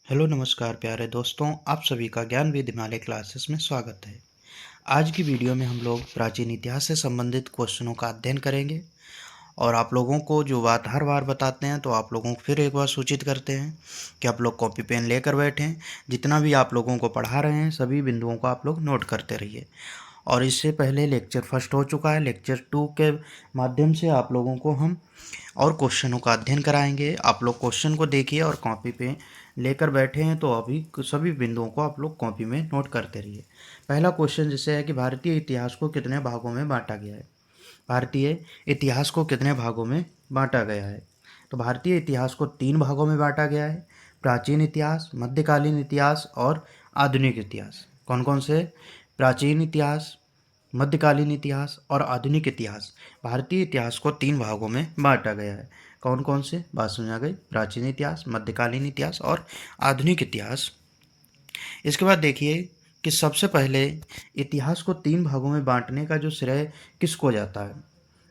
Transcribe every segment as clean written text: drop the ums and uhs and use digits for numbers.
Hello नमस्कार प्यारे दोस्तों, आप सभी का ज्ञान विद हिमालय क्लासेस में स्वागत है। आज की वीडियो में हम लोग प्राचीन इतिहास से संबंधित क्वेश्चनों का अध्ययन करेंगे और आप लोगों को जो बात हर बार बताते हैं तो आप लोगों को फिर एक बार सूचित करते हैं कि आप लोग कॉपी पेन लेकर बैठें। जितना भी आप लोगों को पढ़ा रहे हैं सभी बिंदुओं को आप लोग नोट करते रहिए। और इससे पहले लेक्चर फर्स्ट हो चुका है, लेक्चर 2 के माध्यम से आप लोगों को हम और क्वेश्चनों का अध्ययन कराएंगे। आप लोग क्वेश्चन को देखिए और कॉपी पे लेकर बैठे हैं तो अभी सभी बिंदुओं को आप लोग कॉपी में नोट करते रहिए। पहला क्वेश्चन जैसे है कि भारतीय इतिहास को कितने भागों में बांटा गया है। भारतीय इतिहास को कितने भागों में बांटा गया है। तो भारतीय इतिहास को 3 भागों में बांटा गया है। प्राचीन इतिहास, मध्यकालीन इतिहास और आधुनिक इतिहास। कौन कौन से? प्राचीन इतिहास, मध्यकालीन इतिहास और आधुनिक इतिहास। भारतीय इतिहास को 3 भागों में बांटा गया है। कौन कौन से? बात समझ आ गई। प्राचीन इतिहास, मध्यकालीन इतिहास और आधुनिक इतिहास। इसके बाद देखिए कि सबसे पहले इतिहास को 3 भागों में बांटने का जो श्रेय किसको जाता है।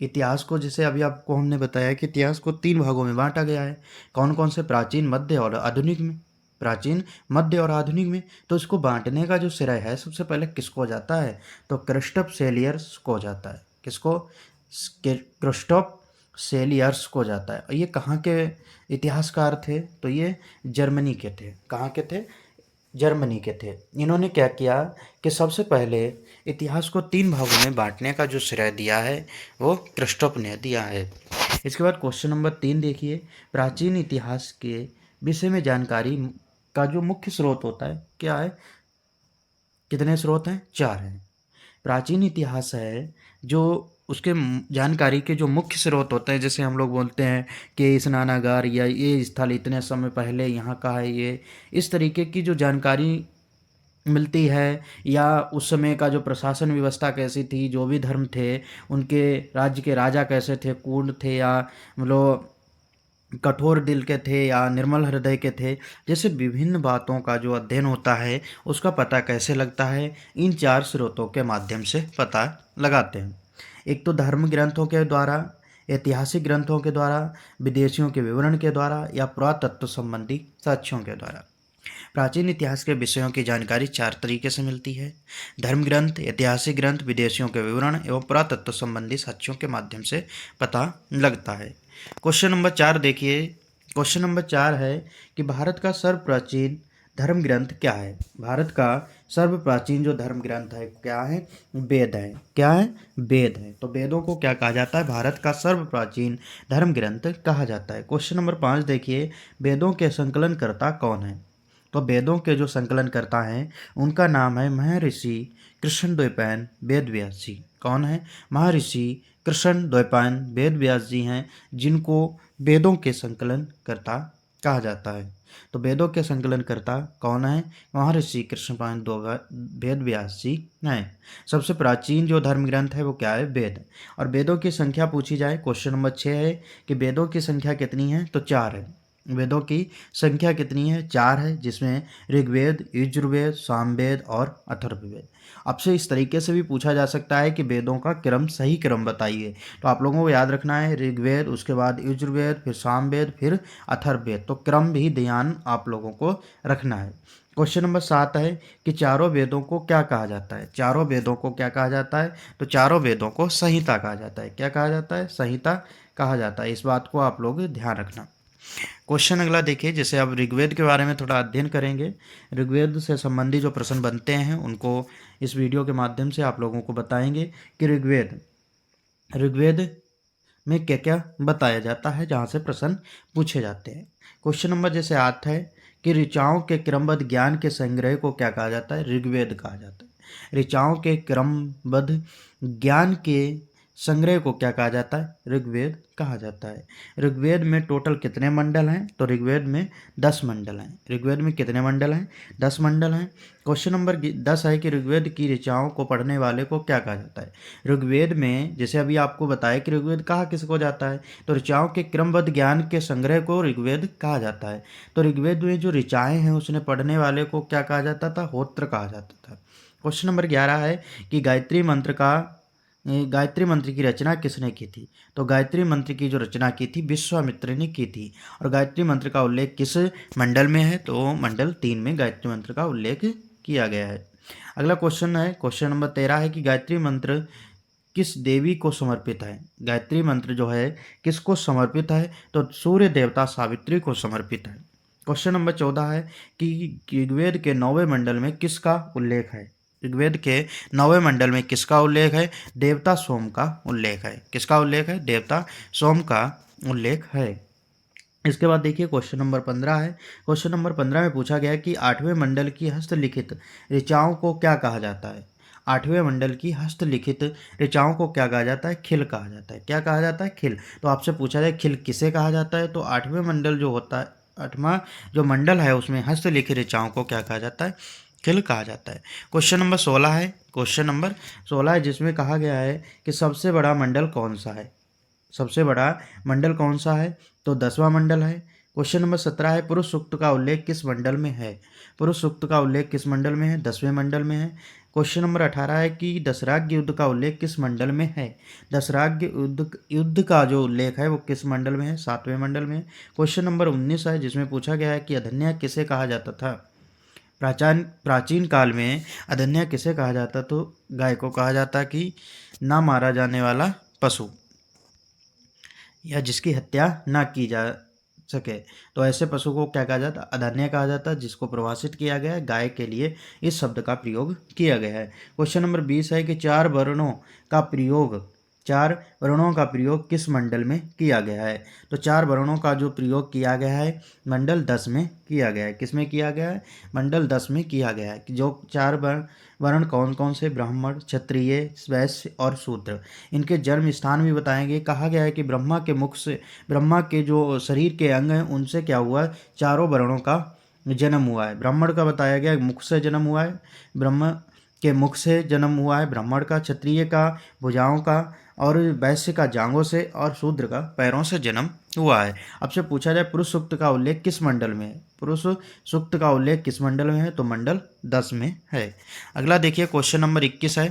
इतिहास को जैसे अभी आपको हमने बताया कि इतिहास को 3 भागों में बांटा गया है। कौन कौन से? प्राचीन, मध्य और आधुनिक में। प्राचीन, मध्य और आधुनिक में। तो इसको बांटने का जो श्रेय है सबसे पहले किसको जाता है? तो क्रिस्टफ सेलियर्स को जाता है। किसको? क्रिस्टफ सेलियर्स को जाता है। और ये कहाँ के इतिहासकार थे? तो ये जर्मनी के थे। कहाँ के थे? जर्मनी के थे। इन्होंने क्या किया कि सबसे पहले इतिहास को 3 भागों में बांटने का जो श्रेय दिया है वो क्रिस्टफ ने दिया है। इसके बाद क्वेश्चन नंबर 3 देखिए, प्राचीन इतिहास के विषय में जानकारी का जो मुख्य स्रोत होता है क्या है? कितने स्रोत हैं? 4 हैं। प्राचीन इतिहास है जो उसके जानकारी के जो मुख्य स्रोत होते हैं, जैसे हम लोग बोलते हैं कि स्नानागार या ये स्थल इतने समय पहले यहाँ का है, ये इस तरीके की जो जानकारी मिलती है, या उस समय का जो प्रशासन व्यवस्था कैसी थी, जो भी धर्म थे, उनके राज्य के राजा कैसे थे, कूर्ण थे या मतलब कठोर दिल के थे या निर्मल हृदय के थे, जैसे विभिन्न बातों का जो अध्ययन होता है उसका पता कैसे लगता है? इन 4 स्रोतों के माध्यम से पता लगाते हैं। एक तो धर्म ग्रंथों के द्वारा, ऐतिहासिक ग्रंथों के द्वारा, विदेशियों के विवरण के द्वारा या पुरातत्व संबंधी साक्ष्यों के द्वारा। प्राचीन इतिहास के विषयों की जानकारी 4 तरीके से मिलती है: धर्म ग्रंथ, ऐतिहासिक ग्रंथ, विदेशियों के विवरण एवं पुरातत्व संबंधी साक्ष्यों के माध्यम से पता लगता है। क्वेश्चन नंबर 4 देखिए। क्वेश्चन नंबर 4 है कि भारत का सर्वप्राचीन धर्म ग्रंथ क्या है। भारत का सर्वप्राचीन जो धर्म ग्रंथ है क्या है? वेद है। क्या है? वेद है। तो वेदों को क्या कहा जाता है? भारत का सर्वप्राचीन धर्म ग्रंथ कहा जाता है। क्वेश्चन नंबर 5 देखिए, वेदों के संकलनकर्ता कौन है। तो वेदों के जो संकलनकर्ता हैं उनका नाम है महर्षि कृष्णद्वैपायन वेदव्यास जी। कौन है? महर्षि कृष्णद्वैपायन वेदव्यास जी हैं, जिनको वेदों के संकलनकर्ता कहा जाता है। तो वेदों के संकलनकर्ता कौन है? महर्षि कृष्णपायन वेदव्यास जी हैं। सबसे प्राचीन जो धर्म ग्रंथ है वो क्या है? वेद। और वेदों की संख्या पूछी जाए, क्वेश्चन नंबर 6 है कि वेदों की संख्या कितनी है? तो 4 है। वेदों की संख्या कितनी है? 4 है, जिसमें ऋग्वेद, यजुर्वेद, सामवेद और अथर्ववेद। आपसे इस तरीके से भी पूछा जा सकता है कि वेदों का क्रम, सही क्रम बताइए। तो आप लोगों को याद रखना है ऋग्वेद, उसके बाद यजुर्वेद, फिर सामवेद, फिर अथर्ववेद। तो क्रम भी ध्यान आप लोगों को रखना है। क्वेश्चन नंबर 7 है कि चारों वेदों को क्या कहा जाता है। चारों वेदों को क्या कहा जाता है? तो चारों वेदों को संहिता कहा जाता है। क्या कहा जाता है? संहिता कहा जाता है। इस बात को आप लोग ध्यान रखना। क्वेश्चन अगला देखिए, जैसे अब ऋग्वेद के बारे में थोड़ा अध्ययन करेंगे। ऋग्वेद से संबंधी जो प्रश्न बनते हैं उनको इस वीडियो के माध्यम से आप लोगों को बताएंगे कि ऋग्वेद ऋग्वेद में क्या क्या बताया जाता है, जहाँ से प्रश्न पूछे जाते हैं। क्वेश्चन नंबर जैसे 8 है कि ऋचाओं के क्रमबद्ध ज्ञान के संग्रह को क्या कहा जाता है? ऋग्वेद कहा जाता है। ऋचाओं के क्रमबद्ध ज्ञान के संग्रह को क्या कहा जाता है? ऋग्वेद कहा जाता है। ऋग्वेद में टोटल कितने मंडल हैं? तो ऋग्वेद में 10 मंडल हैं। ऋग्वेद में कितने मंडल हैं? 10 मंडल हैं। क्वेश्चन नंबर 10 है कि ऋग्वेद की ऋचाओं को पढ़ने वाले को क्या कहा जाता है? ऋग्वेद में जैसे अभी आपको बताया कि ऋग्वेद कहा किसको जाता है, तो ऋचाओं के क्रमबद्ध ज्ञान के संग्रह को ऋग्वेद कहा जाता है। तो ऋग्वेद में जो ऋचाएँ हैं उसने पढ़ने वाले को क्या कहा जाता था? होत्र कहा जाता था। क्वेश्चन नंबर 11 है कि गायत्री मंत्र का गायत्री मंत्र की रचना किसने की थी? तो गायत्री मंत्र की जो रचना की थी विश्वामित्र ने की थी। और गायत्री मंत्र का उल्लेख किस मंडल में है? तो मंडल 3 में गायत्री मंत्र का उल्लेख किया गया है। अगला क्वेश्चन है, क्वेश्चन नंबर 13 है कि गायत्री मंत्र किस देवी को समर्पित है? गायत्री मंत्र जो है किसको समर्पित है? तो सूर्य देवता सावित्री को समर्पित है। क्वेश्चन नंबर 14 है कि ऋग्वेद के 9वें मंडल में किसका उल्लेख है? ऋग्वेद के 9वें मंडल में किसका उल्लेख है? देवता सोम का उल्लेख है। किसका उल्लेख है? देवता सोम का उल्लेख है। इसके बाद देखिए क्वेश्चन नंबर 15 है। क्वेश्चन नंबर 15 में पूछा गया कि 8वें मंडल की हस्तलिखित ऋचाओं को क्या कहा जाता है? 8वें मंडल की हस्तलिखित ऋचाओं को क्या कहा जाता है? खिल कहा जाता है। क्या कहा जाता है? खिल। तो आपसे पूछा जाए खिल किसे कहा जाता है? तो 8वें मंडल जो होता है, 8वां जो मंडल है उसमें हस्तलिखित ऋचाओं को क्या कहा जाता है? खिल कहा जाता है। क्वेश्चन नंबर 16 है। क्वेश्चन नंबर 16 है जिसमें कहा गया है कि सबसे बड़ा मंडल कौन सा है? सबसे बड़ा मंडल कौन सा है? तो 10वां मंडल है। क्वेश्चन नंबर 17 है पुरुष सूक्त का उल्लेख किस मंडल में है? पुरुष सूक्त का उल्लेख किस मंडल में है? 10वें मंडल में है। क्वेश्चन नंबर 18 है कि दशराग्य युद्ध का उल्लेख किस मंडल में है? दशराग्य युद्ध का जो उल्लेख है वो किस मंडल में है? 7वें मंडल में है। क्वेश्चन नंबर 19 है जिसमें पूछा गया है कि अधन्या किसे कहा जाता था? प्राचीन काल में अधन्या किसे कहा जाता? तो गाय को कहा जाता कि ना मारा जाने वाला पशु या जिसकी हत्या ना की जा सके, तो ऐसे पशु को क्या कहा जाता? अधन्य कहा जाता है। जिसको परिभाषित किया गया है गाय के लिए इस शब्द का प्रयोग किया गया है। क्वेश्चन नंबर 20 है कि चार वर्णों का प्रयोग किस मंडल में किया गया है? तो चार वर्णों का जो प्रयोग किया गया है मंडल 10 में किया गया है। किस में किया गया है? मंडल 10 में किया गया है। जो चार वर्ण कौन कौन से? ब्राह्मण, क्षत्रिय, वैश्य और शूद्र। इनके जन्म स्थान भी बताएंगे। कहा गया है कि ब्रह्मा के जो शरीर के अंग हैं उनसे क्या हुआ? चारों वर्णों का जन्म हुआ है। ब्राह्मण का बताया गया मुख से जन्म हुआ है, ब्रह्म के मुख से जन्म हुआ है ब्राह्मण का, क्षत्रिय का भुजाओं का, और वैश्य का जांघों से, और शूद्र का पैरों से जन्म हुआ है। अब से पूछा जाए पुरुष सूक्त का उल्लेख किस मंडल में है? पुरुष सूक्त का उल्लेख किस मंडल में है? तो मंडल 10 में है। अगला देखिए क्वेश्चन नंबर 21 है।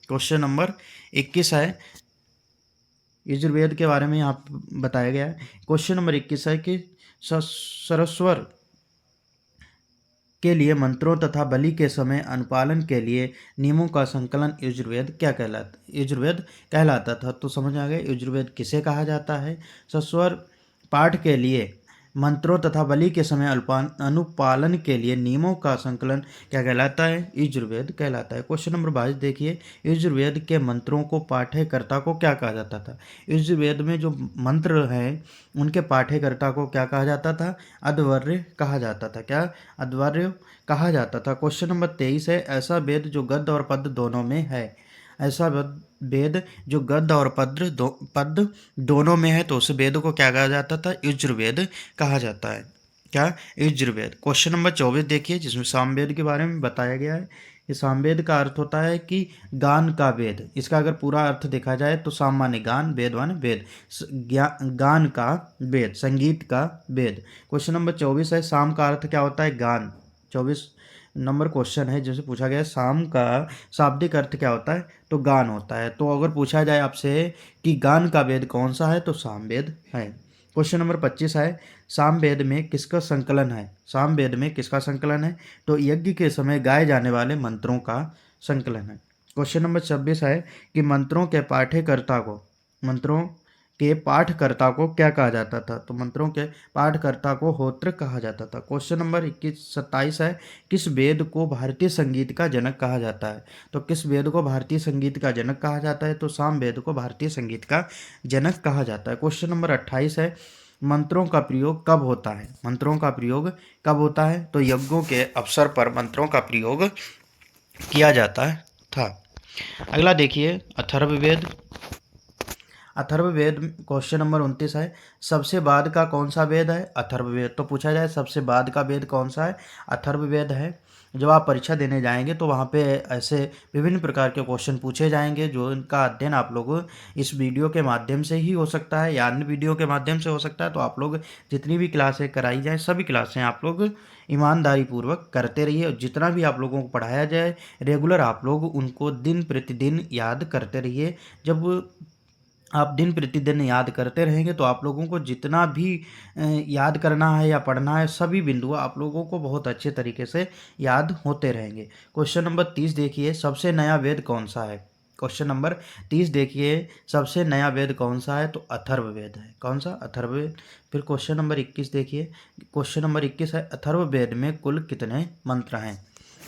क्वेश्चन नंबर 21 है यजुर्वेद के बारे में यहाँ बताया गया है। क्वेश्चन नंबर 21 है कि सरस्वर के लिए मंत्रों तथा बलि के समय अनुपालन के लिए नियमों का संकलन यजुर्वेद यजुर्वेद कहलाता था। तो समझ आ गए यजुर्वेद किसे कहा जाता है? सस्वर पाठ के लिए मंत्रों तथा बलि के समय अनुपालन के लिए नियमों का संकलन क्या कहलाता है? यजुर्वेद कहलाता है। क्वेश्चन नंबर 22 देखिए यजुर्वेद के मंत्रों को पाठ्यकर्ता को क्या कहा जाता था? यजुर्वेद में जो मंत्र हैं उनके पाठ्यकर्ता को क्या कहा जाता था? अध्वर्य कहा जाता था। क्या? अध्वर्य कहा जाता था। क्वेश्चन नंबर 23 है ऐसा वेद जो गद्य और पद्य दोनों में है। ऐसा वेद जो गद्य और पद्य दोनों में है तो उस वेद को क्या कहा जाता था? यजुर्वेद कहा जाता है। क्या? यजुर्वेद। क्वेश्चन नंबर 24 देखिए जिसमें सामवेद के बारे में बताया गया है। ये सामवेद का अर्थ होता है कि गान का वेद। इसका अगर पूरा अर्थ देखा जाए तो साम माने गान, वेद माने वेद, गान का वेद, संगीत का वेद। क्वेश्चन नंबर 24 है साम का अर्थ क्या होता है? गान। 24 नंबर क्वेश्चन है जिसे पूछा गया साम का शाब्दिक अर्थ क्या होता है? तो गान होता है। तो अगर पूछा जाए आपसे कि गान का वेद कौन सा है तो सामवेद है। क्वेश्चन नंबर 25 है सामवेद में किसका संकलन है? सामवेद में किसका संकलन है? तो यज्ञ के समय गाए जाने वाले मंत्रों का संकलन है। क्वेश्चन नंबर 26 है कि मंत्रों के पाठकर्ता को क्या कहा जाता था? तो मंत्रों के पाठकर्ता को होत्र कहा जाता था। क्वेश्चन नंबर 27 है किस वेद को भारतीय संगीत का जनक कहा जाता है? तो किस वेद को भारतीय संगीत का जनक कहा जाता है? तो साम वेद को भारतीय संगीत का जनक कहा जाता है। क्वेश्चन नंबर 28 है मंत्रों का प्रयोग कब होता है? मंत्रों का प्रयोग कब होता है? तो यज्ञों के अवसर पर मंत्रों का प्रयोग किया जाता था। अगला देखिए अथर्ववेद। अथर्ववेद। क्वेश्चन नंबर 29 है, सबसे बाद का कौन सा वेद है? अथर्ववेद। तो पूछा जाए सबसे बाद का वेद कौन सा है? अथर्ववेद है। जब आप परीक्षा देने जाएंगे तो वहाँ पे ऐसे विभिन्न प्रकार के क्वेश्चन पूछे जाएंगे, जो इनका अध्ययन आप लोग इस वीडियो के माध्यम से ही हो सकता है या अन्य वीडियो के माध्यम से हो सकता है। तो आप लोग जितनी भी क्लासें कराई जाए सभी क्लासें आप लोग ईमानदारी पूर्वक करते रहिए, और जितना भी आप लोगों को पढ़ाया जाए रेगुलर आप लोग उनको दिन प्रतिदिन याद करते रहिए। जब आप दिन प्रतिदिन याद करते रहेंगे तो आप लोगों को जितना भी याद करना है या पढ़ना है सभी बिंदु आप लोगों को बहुत अच्छे तरीके से याद होते रहेंगे। क्वेश्चन नंबर 30 देखिए, सबसे नया वेद कौन सा है? क्वेश्चन नंबर 30 देखिए, सबसे नया वेद कौन सा है? तो अथर्ववेद है। कौन सा? अथर्ववेद। फिर क्वेश्चन नंबर 21 देखिए, क्वेश्चन नंबर 21 है, अथर्ववेद में कुल कितने मंत्र हैं?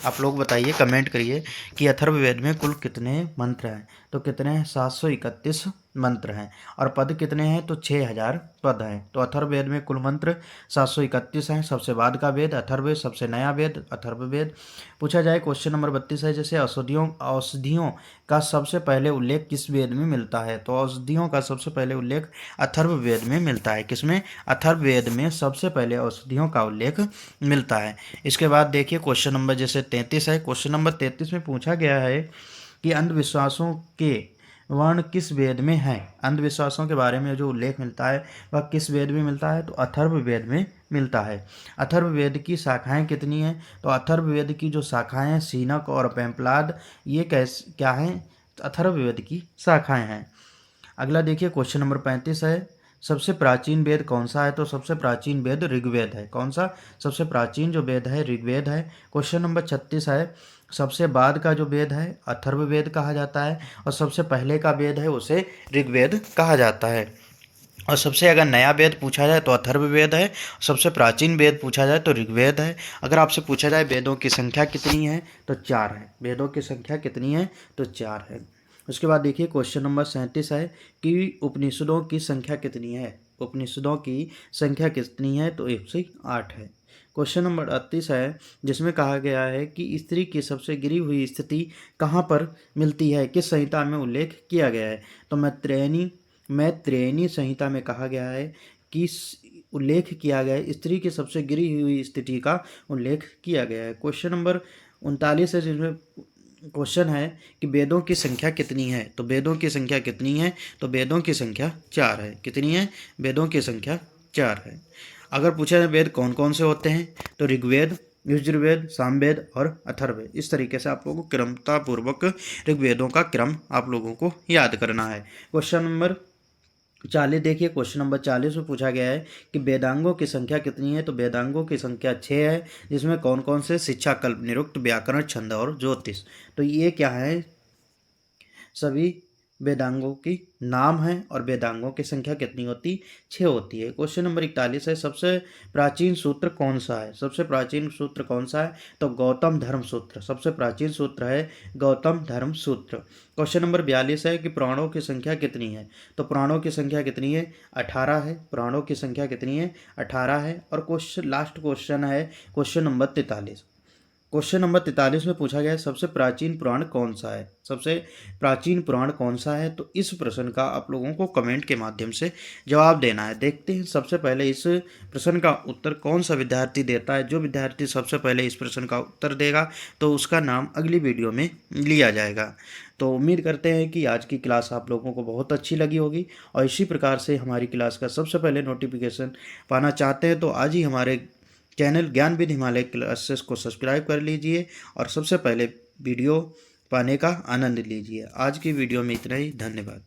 आप लोग बताइए, कमेंट करिए कि अथर्ववेद में कुल कितने मंत्र हैं? तो कितने हैं? 731 मंत्र हैं। और पद कितने हैं? तो 6000 पद हैं। तो अथर्ववेद में कुल मंत्र 731 हैं। सबसे बाद का वेद अथर्ववेद, सबसे नया वेद अथर्ववेद। पूछा जाए क्वेश्चन नंबर 32 है, जैसे औषधियों का सबसे पहले उल्लेख किस वेद में मिलता है? तो औषधियों का सबसे पहले उल्लेख अथर्ववेद में मिलता है। किसमें? अथर्ववेद में सबसे पहले औषधियों का उल्लेख मिलता है। इसके बाद देखिए क्वेश्चन नंबर जैसे 33 है, क्वेश्चन नंबर 33 में पूछा गया है कि अंधविश्वासों के वर्ण किस वेद में है? अंधविश्वासों के बारे में जो उल्लेख मिलता है वह किस वेद में मिलता है? तो अथर्ववेद में मिलता है। अथर्ववेद की शाखाएं कितनी हैं? तो अथर्ववेद की जो शाखाएं हैं सीनक और पेम्पलाद, ये क्या हैं? अथर्ववेद की शाखाएं हैं। अगला देखिए क्वेश्चन नंबर 35 है, सबसे प्राचीन वेद कौन सा है? तो सबसे प्राचीन वेद ऋग्वेद है। कौन सा? सबसे प्राचीन जो वेद है ऋग्वेद है। क्वेश्चन नंबर 36 है, सबसे बाद का जो वेद है अथर्ववेद कहा जाता है, और सबसे पहले का वेद है उसे ऋग्वेद कहा जाता है। और सबसे अगर नया वेद पूछा जाए तो अथर्ववेद है, सबसे प्राचीन वेद पूछा जाए तो ऋग्वेद है। अगर आपसे पूछा जाए वेदों की संख्या कितनी है? तो 4 है। वेदों की संख्या कितनी है? तो 4 है। उसके बाद देखिए क्वेश्चन नंबर 37 है कि उपनिषदों की संख्या कितनी है? उपनिषदों की संख्या कितनी है? तो 108 है। क्वेश्चन नंबर 38 है, जिसमें कहा गया है कि स्त्री की सबसे गिरी हुई स्थिति कहाँ पर मिलती है? किस संहिता में उल्लेख किया गया है? तो मैत्रेयनी संहिता में कहा गया है कि उल्लेख किया गया है, स्त्री की सबसे गिरी हुई स्थिति का उल्लेख किया गया है। क्वेश्चन नंबर 39 है, जिसमें क्वेश्चन है कि वेदों की संख्या कितनी है? तो वेदों की संख्या कितनी है? तो वेदों की संख्या 4 है। कितनी है? वेदों की संख्या 4 है। अगर पूछा जाए वेद कौन कौन से होते हैं? तो ऋग्वेद, यजुर्वेद, सामवेद और अथर्ववेद। इस तरीके से आप लोगों को क्रमतापूर्वक ऋग्वेदों का क्रम आप लोगों को याद करना है। क्वेश्चन नंबर 40 देखिए, क्वेश्चन नंबर 40 में पूछा गया है कि वेदांगों की संख्या कितनी है? तो वेदांगों की संख्या 6 है, जिसमें कौन कौन से? शिक्षा, कल्प, निरुक्त, व्याकरण, छंद और ज्योतिष। तो ये क्या है? सभी वेदांगों की नाम है, और वेदांगों की संख्या कितनी होती? 6 होती है। क्वेश्चन नंबर 41 है, सबसे प्राचीन सूत्र कौन सा है? सबसे प्राचीन सूत्र कौन सा है? तो गौतम धर्म सूत्र सबसे प्राचीन सूत्र है, गौतम धर्म सूत्र। क्वेश्चन नंबर 42 है कि प्राणों की संख्या कितनी है? तो प्राणों की संख्या कितनी है? 18 है। प्राणों की संख्या कितनी है? 18 है। और लास्ट क्वेश्चन है क्वेश्चन नंबर 43। क्वेश्चन नंबर 43 में पूछा गया है, सबसे प्राचीन पुराण कौन सा है? सबसे प्राचीन पुराण कौन सा है? तो इस प्रश्न का आप लोगों को कमेंट के माध्यम से जवाब देना है। देखते हैं सबसे पहले इस प्रश्न का उत्तर कौन सा विद्यार्थी देता है। जो विद्यार्थी सबसे पहले इस प्रश्न का उत्तर देगा तो उसका नाम अगली वीडियो में लिया जाएगा। तो उम्मीद करते हैं कि आज की क्लास आप लोगों को बहुत अच्छी लगी होगी, और इसी प्रकार से हमारी क्लास का सबसे पहले नोटिफिकेशन पाना चाहते हैं तो आज ही हमारे चैनल ज्ञानविद हिमालय क्लासेस को सब्सक्राइब कर लीजिए और सबसे पहले वीडियो पाने का आनंद लीजिए। आज की वीडियो में इतना ही। धन्यवाद।